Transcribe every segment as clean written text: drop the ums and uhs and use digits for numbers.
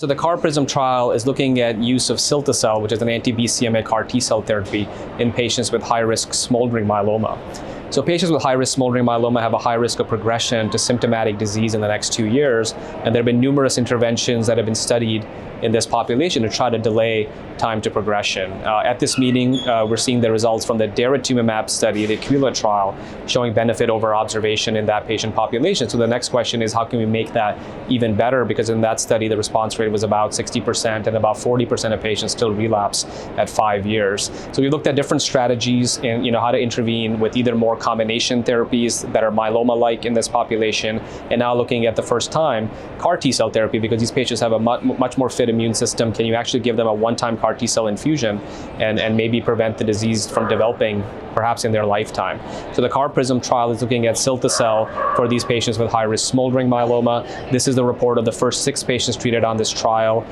So the CAR-PRISM trial is looking at use of cilta-cel, which is an anti-BCMA CAR T-cell therapy in patients with high-risk smoldering myeloma. So patients with high-risk smoldering myeloma have a high risk of progression to symptomatic disease in the next 2 years, and there have been numerous interventions that have been studied in this population to try to delay time to progression. At this meeting, we're seeing the results from the daratumumab study, the Aquila trial, showing benefit over observation in that patient population. So the next question is, how can we make that even better? Because in that study, the response rate was about 60%, and about 40% of patients still relapse at 5 years. So we looked at different strategies in how to intervene with either more combination therapies that are myeloma-like in this population, and now looking at the first time CAR T-cell therapy, because these patients have a much more fit immune system. Can you actually give them a one-time CAR T-cell infusion and maybe prevent the disease from developing perhaps in their lifetime? So the CAR-PRISM trial is looking at cilta-cel for these patients with high-risk smoldering myeloma. This is the report of the first 6 patients treated on this trial,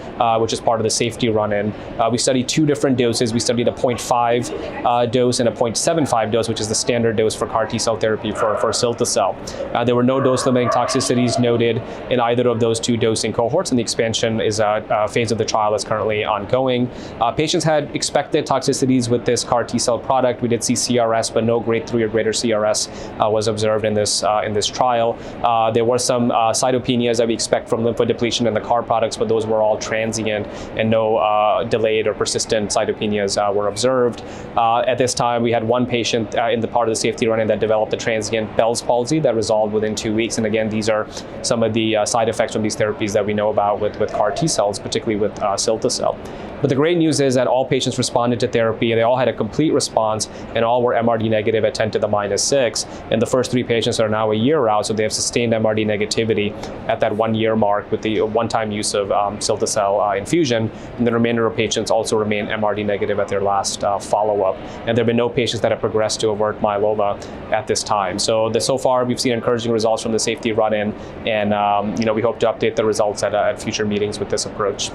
which is part of the safety run-in. We studied 2 different doses. We studied a 0.5 dose and a 0.75 dose, which is the standard dose for CAR T-cell therapy for cilta-cel. There were no dose-limiting toxicities noted in either of those 2 dosing cohorts, and the expansion is phase of the trial is currently ongoing. Patients had expected toxicities with this CAR T-cell product. We did see CRS, but no grade 3 or greater CRS was observed in this trial. There were some cytopenias that we expect from lymphodepletion in the CAR products, but those were all transient, and no delayed or persistent cytopenias were observed. At this time, we had 1 patient in the part of the safety run-in that developed a transient Bell's palsy that resolved within 2 weeks. And again, these are some of the side effects from these therapies that we know about with CAR T-cells, particularly with cilta-cel. But the great news is that all patients responded to therapy. They all had a complete response, and all were MRD negative at 10 to the minus 6. And the first 3 patients are now a year out, so they have sustained MRD negativity at that 1-year mark with the one-time use of cilta-cel infusion. And the remainder of patients also remain MRD negative at their last follow-up. And there have been no patients that have progressed to overt myeloma at this time. So far, we've seen encouraging results from the safety run-in, and we hope to update the results at future meetings with this approach.